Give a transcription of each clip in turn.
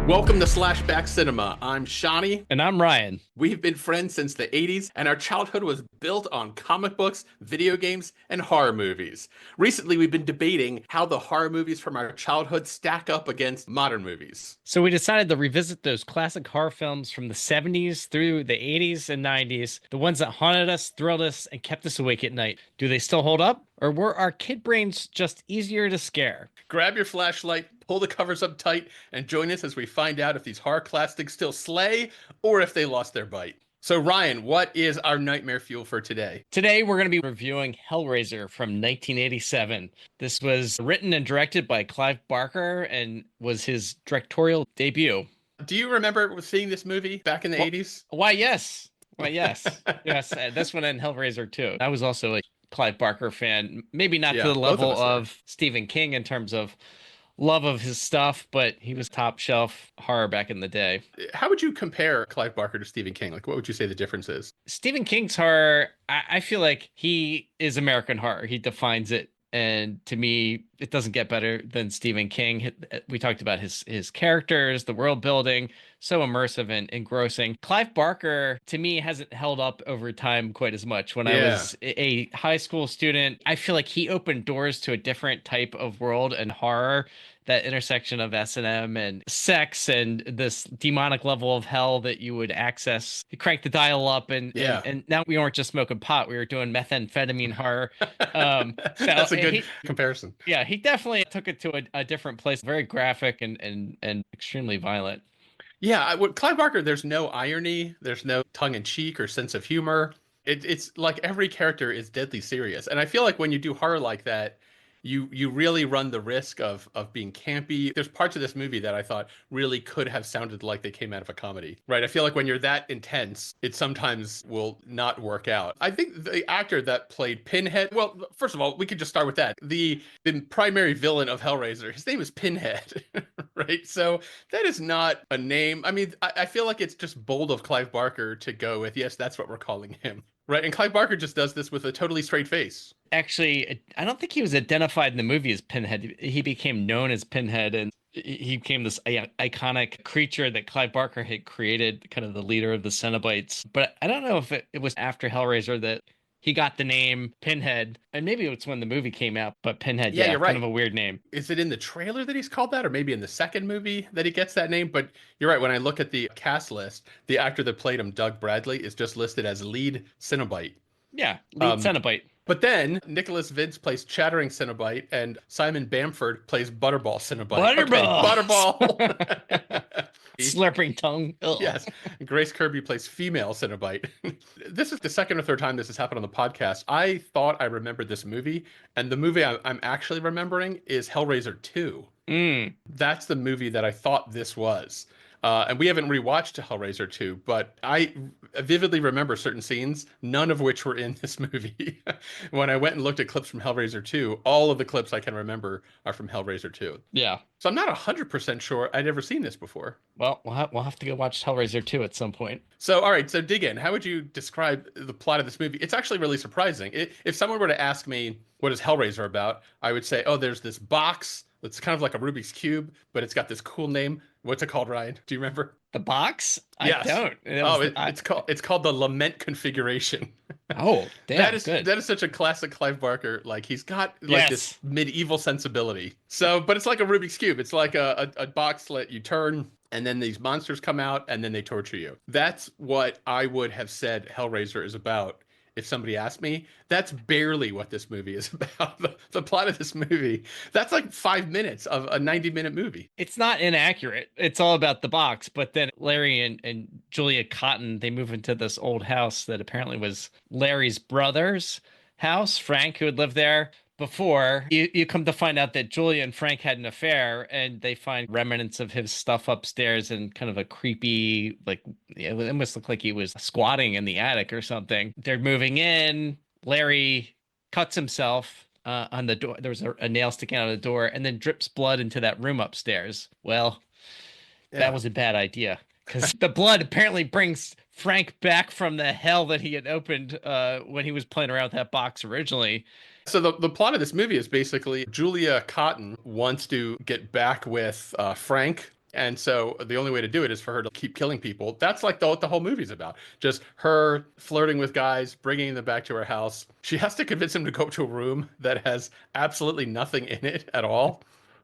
Welcome to Slashback Cinema. I'm Shawnee. And I'm Ryan. We've been friends since the 80s, and our childhood was built on comic books, video games, and horror movies. Recently, we've been debating how the horror movies from our childhood stack up against modern movies. So we decided to revisit those classic horror films from the 70s through the 80s and 90s, the ones that haunted us, thrilled us, and kept us awake at night. Do they still hold up? Or were our kid brains just easier to scare? Grab your flashlight, pull the covers up tight, and join us as we find out if these horror classics still slay or if they lost their bite. So, Ryan, what is our nightmare fuel for today? Today, we're going to be reviewing Hellraiser from 1987. This was written and directed by Clive Barker and was his directorial debut. Do you remember seeing this movie back in the 80s? Why, yes. Why, yes. Yes, this one and Hellraiser too. I was also a Clive Barker fan, maybe not to the level of Stephen King in terms of love of his stuff, but he was top shelf horror back in the day. How would you compare Clive Barker to Stephen King? Like, what would you say the difference is? Stephen King's horror, I feel like he is American horror. He defines it. And to me, it doesn't get better than Stephen King. We talked about his characters, the world building, so immersive and engrossing. Clive Barker, to me, hasn't held up over time quite as much. When I was a high school student, I feel like he opened doors to a different type of world and horror, that intersection of S&M and sex and this demonic level of hell that you would access. You crank the dial up and now we weren't just smoking pot, we were doing methamphetamine horror. That's a good comparison. Yeah, he definitely took it to a different place, very graphic and extremely violent. Yeah, with Clive Barker, there's no irony, there's no tongue-in-cheek or sense of humor. It's like every character is deadly serious. And I feel like when you do horror like that, you really run the risk of being campy. There's parts of this movie that I thought really could have sounded like they came out of a comedy, right? I feel like when you're that intense, it sometimes will not work out. I think the actor that played Pinhead, well, first of all, we could just start with that. The primary villain of Hellraiser, his name is Pinhead, right? So that is not a name. I mean, I feel like it's just bold of Clive Barker to go with, yes, that's what we're calling him. Right, and Clive Barker just does this with a totally straight face. Actually, I don't think he was identified in the movie as Pinhead. He became known as Pinhead, and he became this iconic creature that Clive Barker had created, kind of the leader of the Cenobites. But I don't know if it was after Hellraiser that he got the name Pinhead, and maybe it's when the movie came out, but Pinhead, you're right. Kind of a weird name. Is it in the trailer that he's called that, or maybe in the second movie that he gets that name? But you're right, when I look at the cast list, the actor that played him, Doug Bradley, is just listed as lead Cenobite. Yeah, lead Cenobite. But then Nicholas Vince plays Chattering Cenobite, and Simon Bamford plays Butterball Cenobite. Butterball! Okay, Butterball! Slurping tongue. Ugh. Yes. Grace Kirby plays female Cenobite. This is the second or third time this has happened on the podcast. I thought I remembered this movie, and the movie I'm actually remembering is Hellraiser 2. That's the movie that I thought this was. And we haven't rewatched Hellraiser 2, but I vividly remember certain scenes, none of which were in this movie. When I went and looked at clips from Hellraiser 2, all of the clips I can remember are from Hellraiser 2. Yeah. So I'm not 100% sure I'd ever seen this before. Well, we'll have to go watch Hellraiser 2 at some point. So, all right, so dig in. How would you describe the plot of this movie? It's actually really surprising. If someone were to ask me, what is Hellraiser about? I would say, oh, there's this box. It's kind of like a Rubik's Cube, but it's got this cool name. What's it called, Ryan? Do you remember? The box? Yes. I don't. It's called the Lament Configuration. Oh, damn, that is such a classic Clive Barker. Like, he's got like this medieval sensibility. So, but it's like a Rubik's Cube. It's like a box that you turn, and then these monsters come out, and then they torture you. That's what I would have said Hellraiser is about. If somebody asked me, that's barely what this movie is about. The plot of this movie, that's like 5 minutes of a 90-minute movie. It's not inaccurate. It's all about the box. But then Larry and Julia Cotton, they move into this old house that apparently was Larry's brother's house, Frank, who had lived there before. You come to find out that Julia and Frank had an affair, and they find remnants of his stuff upstairs and kind of a creepy, like, it almost looked like he was squatting in the attic or something. They're moving in. Larry cuts himself on the door. There's a nail sticking out of the door, and then drips blood into that room upstairs. Well, that was a bad idea, because the blood apparently brings Frank back from the hell that he had opened when he was playing around with that box originally. So the plot of this movie is basically Julia Cotton wants to get back with Frank, And so the only way to do it is for her to keep killing people. That's like what the whole movie's about. Just her flirting with guys, bringing them back to her house. She has to convince him to go to a room that has absolutely nothing in it at all.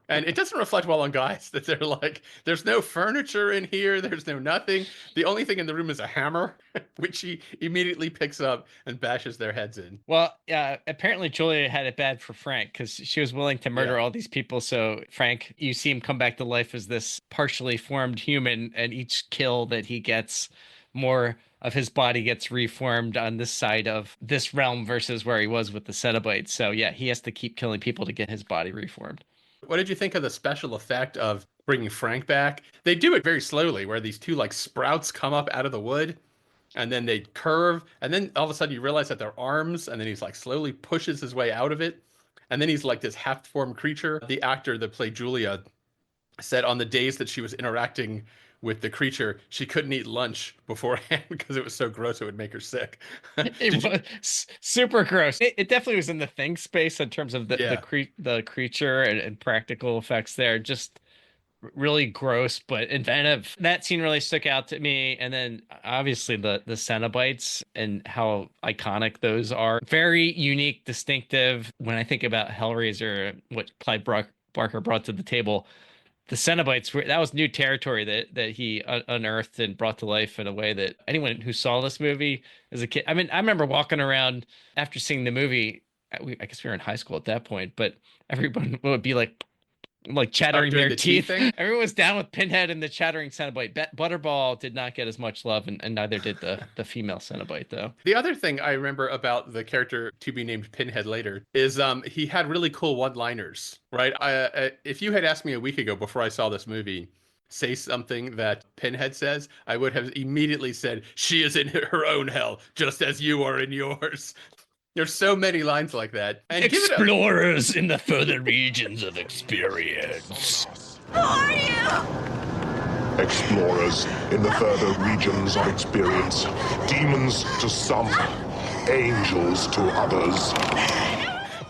And it doesn't reflect well on guys that they're like, there's no furniture in here, there's no nothing. The only thing in the room is a hammer, which he immediately picks up and bashes their heads in. Well, yeah, apparently Julia had it bad for Frank because she was willing to Yeah. murder all these people. So Frank, you see him come back to life as this partially formed human, and each kill that he gets, more of his body gets reformed on this side of this realm versus where he was with the cenobites. So yeah, he has to keep killing people to get his body reformed. What did you think of the special effect of bringing Frank back? They do it very slowly, where these two like sprouts come up out of the wood and then they curve, and then all of a sudden you realize that they're arms, and then he's like slowly pushes his way out of it. And then he's like this half-formed creature. The actor that played Julia said on the days that she was interacting with the creature, she couldn't eat lunch beforehand because it was so gross it would make her sick. It Did you? was super gross. It definitely was in the thing space in terms of Yeah. the creature and practical effects there. Just really gross but inventive. That scene really stuck out to me. And then obviously the cenobites and how iconic those are. Very unique, distinctive. When I think about Hellraiser, what Barker brought to the table, the cenobites were that was new territory that he unearthed and brought to life in a way that anyone who saw this movie as a kid. I mean, I remember walking around after seeing the movie. I guess we were in high school at that point, but everyone would be like Oh, chattering doing their the tea teeth. thing? Everyone was down with Pinhead and the chattering Cenobite. Butterball did not get as much love, and neither did the female Cenobite, though. The other thing I remember about the character to be named Pinhead later is he had really cool one-liners, right? If you had asked me a week ago before I saw this movie, say something that Pinhead says, I would have immediately said, "She is in her own hell, just as you are in yours." There's so many lines like that. And give it a Explorers in the further regions of experience. Who are you? Explorers in the further regions of experience. Demons to some, angels to others.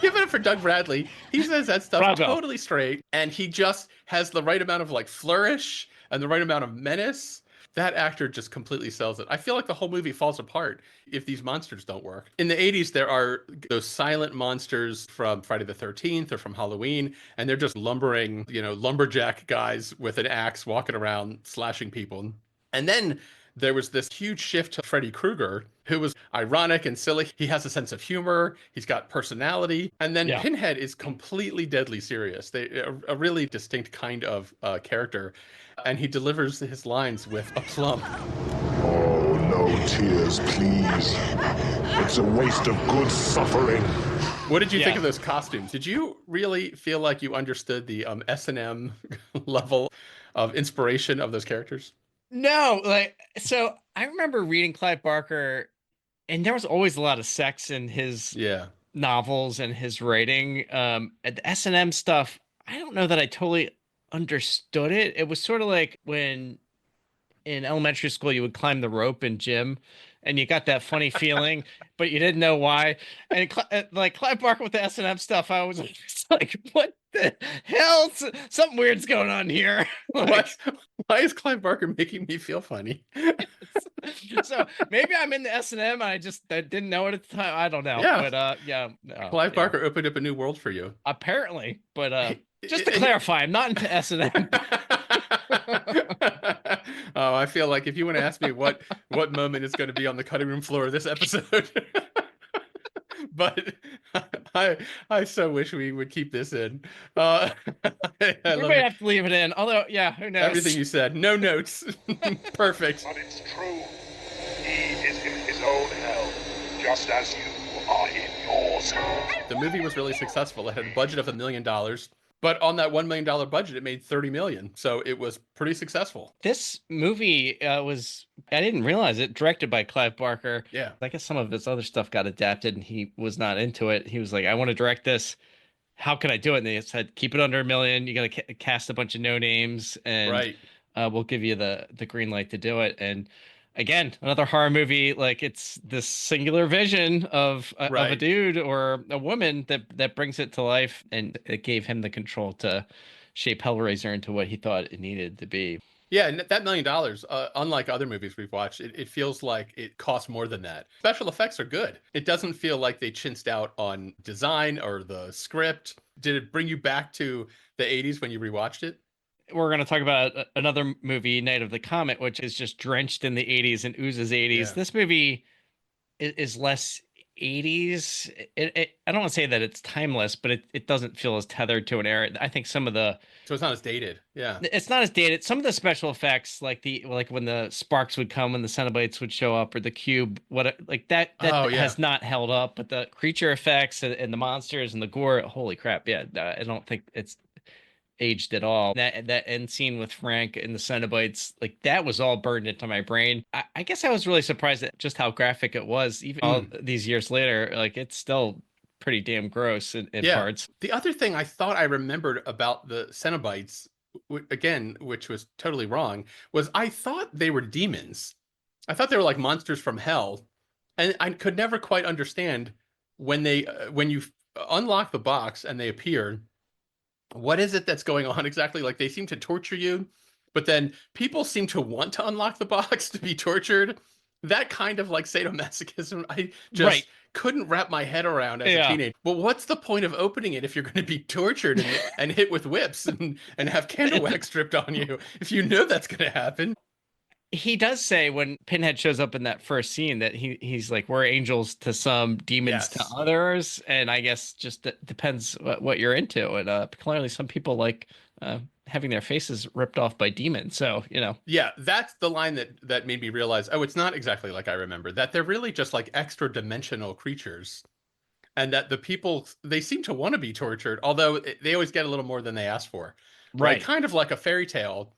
give it up for Doug Bradley. He says that stuff Bravo. totally straight, and he just has the right amount of like flourish and the right amount of menace. That actor just completely sells it. I feel like the whole movie falls apart if these monsters don't work. In the 80s, there are those silent monsters from Friday the 13th or from Halloween, and they're just lumbering, lumberjack guys with an axe walking around slashing people. And then there was this huge shift to Freddy Krueger, who was ironic and silly. He has a sense of humor. He's got personality. And then Yeah. Pinhead is completely deadly serious. A really distinct kind of character. And he delivers his lines with aplomb. Oh, no tears, please. It's a waste of good suffering. What did you think Yeah. of those costumes? Did you really feel like you understood the S&M level of inspiration of those characters? No, so I remember reading Clive Barker, and there was always a lot of sex in his Yeah. novels and his writing. And the S&M stuff, I don't know that I totally understood it. It was sort of like when in elementary school you would climb the rope in gym and you got that funny feeling, but you didn't know why. And like Clive Barker with the S&M stuff, I was just like, what the hell? Something weird's going on here. Why, why is Clive Barker making me feel funny? So maybe I'm in the S&M. I didn't know it at the time. I don't know. Yeah. But yeah, no, Clive yeah. Barker opened up a new world for you. Apparently. But just to He- clarify, I'm not into S&M. Oh, I feel like if you want to ask me what moment is going to be on the cutting room floor of this episode, but I so wish we would keep this in. I We love might it. have to leave it in. Although, yeah, who knows? Everything you said, no notes, perfect. But it's true. He is in his own hell, just as you are in yours. The movie was really successful. It had a budget of $1 million, but on that $1 million budget, it made 30 million. So it was pretty successful. This movie was, I didn't realize it, directed by Clive Barker. Yeah. I guess some of his other stuff got adapted and he was not into it. He was like, I want to direct this. How can I do it? And they said, keep it under $1 million. You got to cast a bunch of no names and Right. we'll give you the green light to do it. And again, another horror movie. Like it's this singular vision of a Right. dude or a woman that brings it to life. And it gave him the control to shape Hellraiser into what he thought it needed to be. Yeah, and that $1 million, unlike other movies we've watched, it feels like it costs more than that. Special effects are good. It doesn't feel like they chinched out on design or the script. Did it bring you back to the 80s when you rewatched it? We're going to talk about another movie, Night of the Comet, which is just drenched in the 80s and oozes 80s. Yeah. This movie is less 80s. I don't want to say that it's timeless, but it doesn't feel as tethered to an era. I think some of the So it's not as dated. Yeah. it's not as dated. Some of the special effects, like when the sparks would come, when the cenobites would show up, or the cube, like that Oh, yeah. has not held up. But the creature effects and the monsters and the gore, holy crap! Yeah, I don't think it's aged at all. That end scene with Frank and the Cenobites, like that was all burned into my brain. I guess I was really surprised at just how graphic it was, even all these years later. Like it's still pretty damn gross in Yeah. parts. The other thing I thought I remembered about the Cenobites, again, which was totally wrong, was I thought they were demons. I thought they were like monsters from hell, and I could never quite understand when you unlock the box and they appear, what is it that's going on exactly? Like they seem to torture you, but then people seem to want to unlock the box to be tortured. That kind of like sadomasochism, I just Right. couldn't wrap my head around as a Yeah. teenager. Well, what's the point of opening it if you're going to be tortured and hit with whips and have candle wax stripped on you if you know that's going to happen? He does say when Pinhead shows up in that first scene that he's like, we're angels to some, demons to Yes. others, and I guess just depends what you're into. And clearly, some people like having their faces ripped off by demons. So Yeah, that's the line that made me realize, oh, it's not exactly like I remember, that they're really just like extra dimensional creatures. And that the people, they seem to want to be tortured, although they always get a little more than they ask for. Right? right, Kind of like a fairy tale.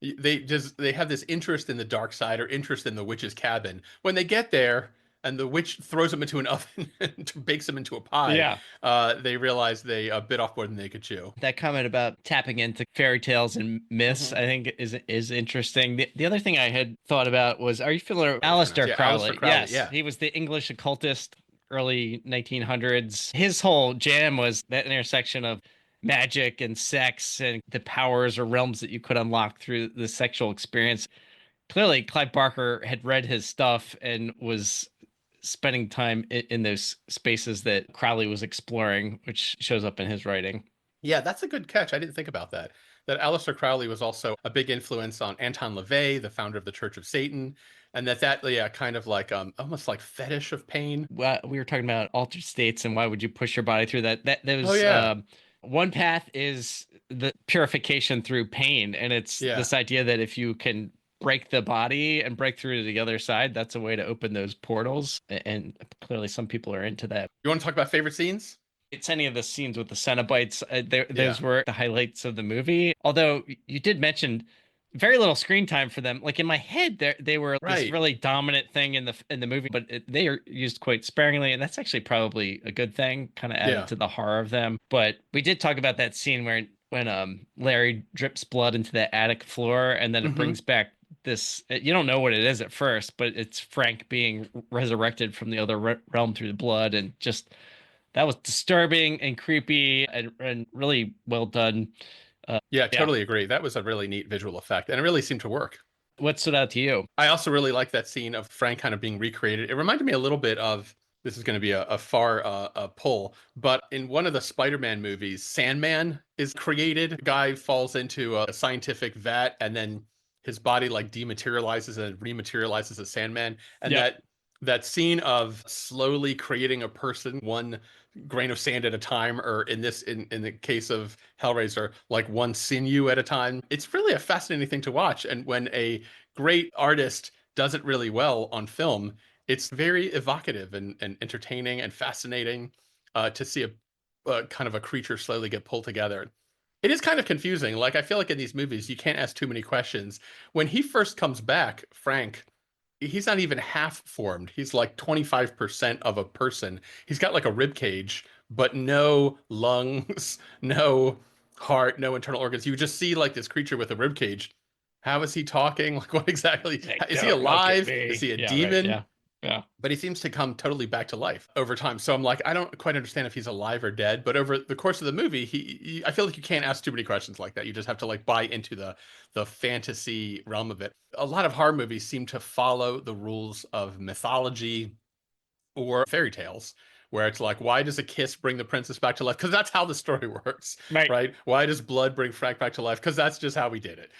They have this interest in the dark side or interest in the witch's cabin. When they get there and the witch throws them into an oven and bakes them into a pie, yeah. they realize they bit off more than they could chew. That comment about tapping into fairy tales and myths, Mhm. I think, is interesting. The other thing I had thought about was, are you familiar with Aleister Aleister Crowley? Crowley, Yes, yeah. he was the English occultist, early 1900s. His whole jam was that intersection of magic and sex and the powers or realms that you could unlock through the sexual experience. Clearly, Clive Barker had read his stuff and was spending time in those spaces that Crowley was exploring, which shows up in his writing. Yeah, that's a good catch. I didn't think about that. That Aleister Crowley was also a big influence on Anton LaVey, the founder of the Church of Satan, and that yeah, kind of like almost like fetish of pain. Well, we were talking about altered states and why would you push your body through that? That Oh was yeah, one path is the purification through pain, and it's yeah. this idea that if you can break the body and break through to the other side, that's a way to open those portals. And clearly, some people are into that. You want to talk about favorite scenes? It's any of the scenes with the Cenobites. Yeah, Those were the highlights of the movie. Although you did mention very little screen time for them. Like in my head, they were this right. really dominant thing in the movie, but they are used quite sparingly, and that's actually probably a good thing. Kind of added Yeah. to the horror of them. But we did talk about that scene where when Larry drips blood into the attic floor, and then it Hmm. brings back this. You don't know what it is at first, but it's Frank being resurrected from the other realm through the blood, and just that was disturbing and creepy and really well done. Yeah, Yeah. totally agree. That was a really neat visual effect, and it really seemed to work. What stood out to you? I also really like that scene of Frank kind of being recreated. It reminded me a little bit of, this is going to be a far pull, but in one of the Spider-Man movies, Sandman is created. A guy falls into a scientific vat, and then his body like dematerializes and rematerializes as Sandman. And Yep. that scene of slowly creating a person one grain of sand at a time, or in the case of Hellraiser, like one sinew at a time. It's really a fascinating thing to watch. And when a great artist does it really well on film, it's very evocative and entertaining and fascinating to see a kind of a creature slowly get pulled together. It is kind of confusing. Like I feel like in these movies, you can't ask too many questions. When he first comes back, Frank, he's not even half formed. He's like 25% of a person. He's got like a rib cage, but no lungs, no heart, no internal organs. You just see like this creature with a rib cage. How is he talking? Like what exactly? Like, Is he don't look at alive? Is me. he a Yeah, right. demon? Yeah. Yeah. But he seems to come totally back to life over time. So I'm like, I don't quite understand if he's alive or dead. But over the course of the movie, I feel like you can't ask too many questions like that. You just have to like buy into the fantasy realm of it. A lot of horror movies seem to follow the rules of mythology or fairy tales, where it's like, why does a kiss bring the princess back to life? Because that's how the story works, Right. right? Why does blood bring Frank back to life? Because that's just how we did it.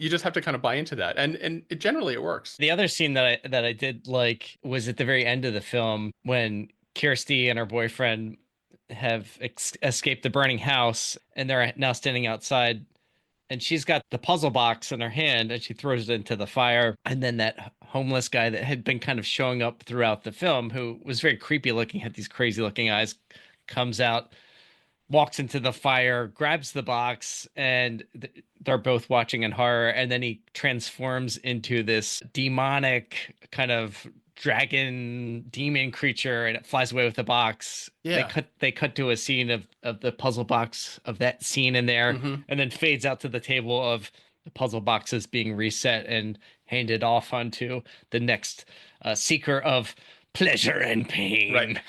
You just have to kind of buy into that, and generally it works. The other scene that I did like was at the very end of the film when Kirsty and her boyfriend have escaped the burning house and they're now standing outside, and she's got the puzzle box in her hand and she throws it into the fire, and then that homeless guy that had been kind of showing up throughout the film, who was very creepy looking, had these crazy looking eyes, comes out, walks into the fire, grabs the box, and they're both watching in horror. And then he transforms into this demonic kind of dragon demon creature, and it flies away with the box. Yeah. They cut to a scene of the puzzle box of that scene in there, Hmm. and then fades out to the table of the puzzle boxes being reset and handed off onto the next seeker of pleasure and Right. pain.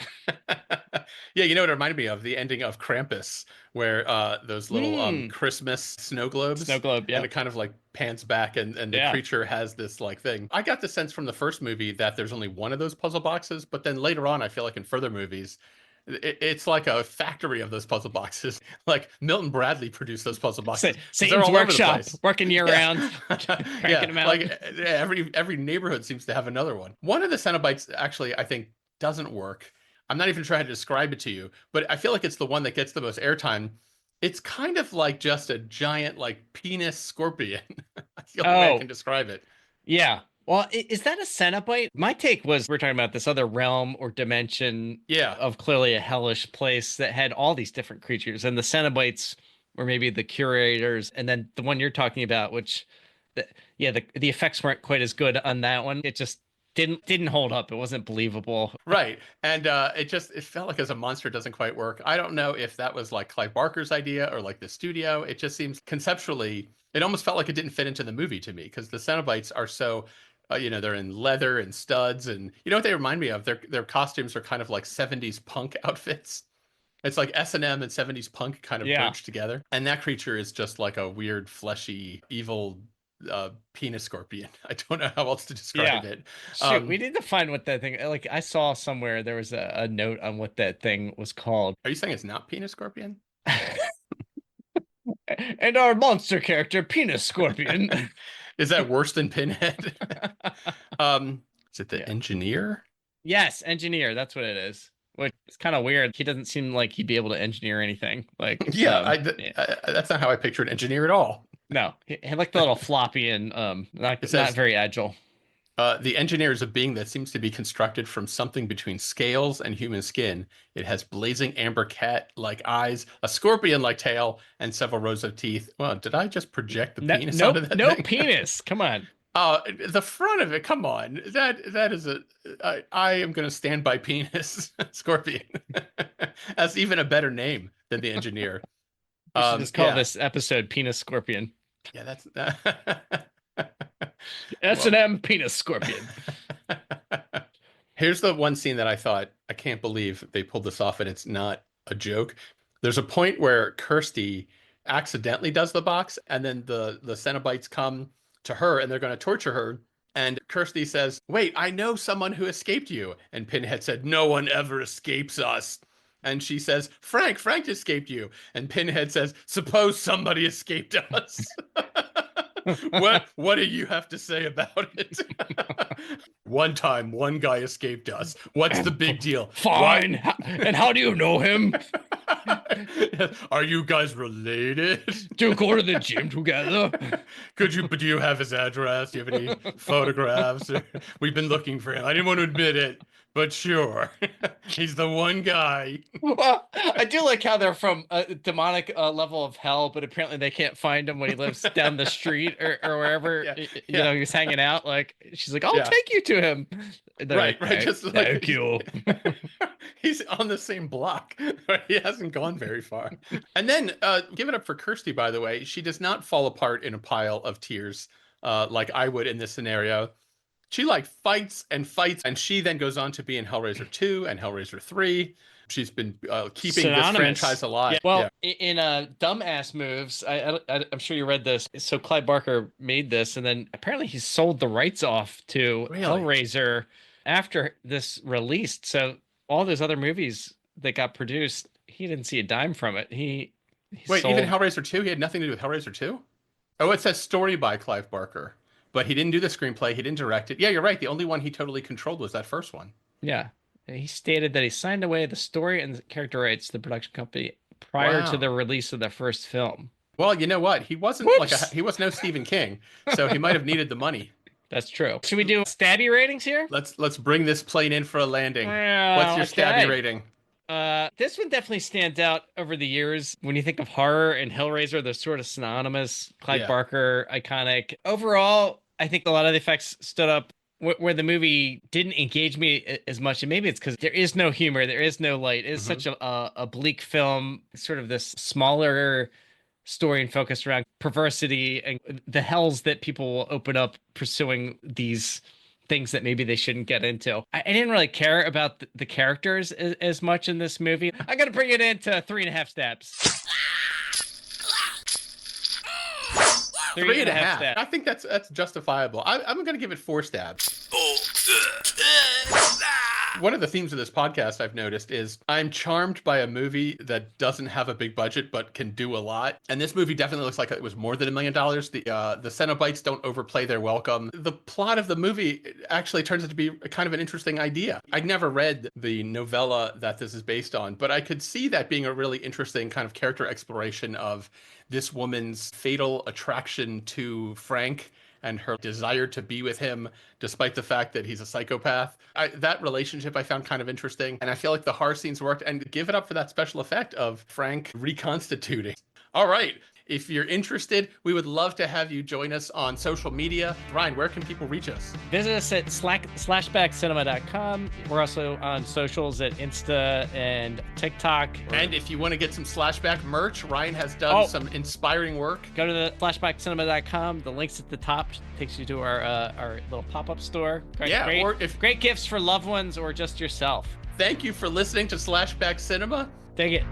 Yeah, you know what it reminded me of? The ending of Krampus, where those little Hmm. Christmas snow Snow globes, globe, and yeah. it kind of like pans back, and the Yeah. creature has this like thing. I got the sense from the first movie that there's only one of those puzzle boxes, but then later on, I feel like in further movies, it's like a factory of those puzzle boxes. Like Milton Bradley produced those puzzle boxes because they're Satan's all over the workshop, place. working year Yeah. round, Yeah, cranking them out. like every neighborhood seems to have another one. One of the Cenobites actually, I think, doesn't work. I'm not even trying to describe it to you, but I feel like it's the one that gets the most airtime. It's kind of like just a giant like penis scorpion. That's the only way I Oh, can describe it. yeah. Well, is that a Cenobite? My take was we're talking about this other realm or dimension Yeah. of clearly a hellish place that had all these different creatures, and the Cenobites were maybe the curators, and then the one you're talking about, which, yeah, the effects weren't quite as good on that one. It just didn't hold up. It wasn't believable. Right. And it felt like as a monster doesn't quite work. I don't know if that was like Clive Barker's idea or like the studio. It just seems conceptually, it almost felt like it didn't fit into the movie to me because the Cenobites are so, they're in leather and studs, and you know what they remind me of? Their costumes are kind of like 70s punk outfits. It's like S&M and 70s punk kind of Yeah. merged together. And that creature is just like a weird, fleshy, evil penis scorpion. I don't know how else to Yeah. describe it. Shoot, we Um, need to find what that thing, like I saw somewhere there was a note on what that thing was called. are you saying it's not penis scorpion? And our monster character, Penis Scorpion. Is that worse than Pinhead? Is it the Yeah. engineer? Yes, engineer, that's what it is. Which is kind of weird. He doesn't seem like he'd be able to engineer anything. Like, Yeah, yeah. that's not how I pictured engineer at all. No, he had like the little floppy and It not says very agile. the engineer is a being that seems to be constructed from something between scales and human skin. It has blazing amber cat-like eyes, a scorpion-like tail, and several rows of teeth. Well, did I just project the No, penis onto nope, that no thing? penis. Come on. The front of it. Come on, that is a. I am going to stand by penis scorpion. That's even a better name than the engineer. We should just call Yeah, this episode Penis Scorpion. yeah, that's well. S&M Penis Scorpion. Here's the one scene that I thought, I can't believe they pulled this off and it's not a joke. There's a point where Kirsty accidentally does the box, and then the Cenobites come to her and they're going to torture her. And Kirsty says, "Wait, I know someone who escaped you." And Pinhead said, "No one ever escapes us." And she says, Frank escaped you." And Pinhead says, "Suppose somebody escaped us." What do you have to say about it? One time, one guy escaped us. What's the big deal? Fine. And how do you know him? Are you guys related? Do you go to the gym together? Do you have his address? Do you have any photographs? We've been looking for him. I didn't want to admit it, but sure. He's the one guy. Well, I do like how they're from a demonic level of hell, but apparently they can't find him when he lives down the street or wherever Yeah, you yeah. know he's hanging out. Like she's like, "I'll Yeah. take you to him." And they're Right, like, right. Just like thank you. he's on the same block. He hasn't gone very far. And then give it up for Kirsty, by the way. She does not fall apart in a pile of tears like I would in this scenario. She like fights and fights, and she then goes on to be in Hellraiser 2 and Hellraiser 3. She's been keeping this Synonymous. franchise alive. Yeah. Well, in Dumbass Moves, I'm sure you read this. So Clive Barker made this, and then apparently he sold the rights off to Really? Hellraiser after this released. So all those other movies that got produced, he didn't see a dime from it. Wait, sold... even Hellraiser 2? He had nothing to do with Hellraiser 2? Oh, it says story by Clive Barker. But he didn't do the screenplay. He didn't direct it. Yeah, you're right. The only one he totally controlled was that first one. Yeah. He stated that he signed away the story and the character rights to the production company prior to the release of the first film. Well, you know what? He wasn't he was no Stephen King, so he might have needed the money. That's true. Should we do stabby ratings here? Let's bring this plane in for a landing. What's your stabby rating? This one definitely stands out over the years. When you think of horror and Hellraiser, they're sort of synonymous. Clive Barker, iconic. Overall, I think a lot of the effects stood up. Where the movie didn't engage me as much, and maybe it's because there is no humor, there is no light. It is such a bleak film, sort of this smaller story and focus around perversity and the hells that people will open up pursuing these things that maybe they shouldn't get into. I didn't really care about the characters as much in this movie. I got to bring it into 3.5 stabs. 3.5 stabs. I think that's justifiable. I'm going to give it 4 stabs. One of the themes of this podcast I've noticed is I'm charmed by a movie that doesn't have a big budget but can do a lot. And this movie definitely looks like it was more than $1 million. The cenobites don't overplay their welcome. The plot of the movie actually turns out to be kind of an interesting idea. I'd never read the novella that this is based on, but I could see that being a really interesting kind of character exploration of this woman's fatal attraction to Frank and her desire to be with him despite the fact that he's a psychopath. That relationship I found kind of interesting, and I feel like the horror scenes worked, and give it up for that special effect of Frank reconstituting. All right. If you're interested, we would love to have you join us on social media. Ryan, where can people reach us? Visit us at slashbackcinema.com. We're also on socials at Insta and TikTok. And if you want to get some Slashback merch, Ryan has done some inspiring work. Go to the slashbackcinema.com. The link's at the top. Takes you to our little pop-up store. Great gifts for loved ones or just yourself. Thank you for listening to Slashback Cinema. Take it.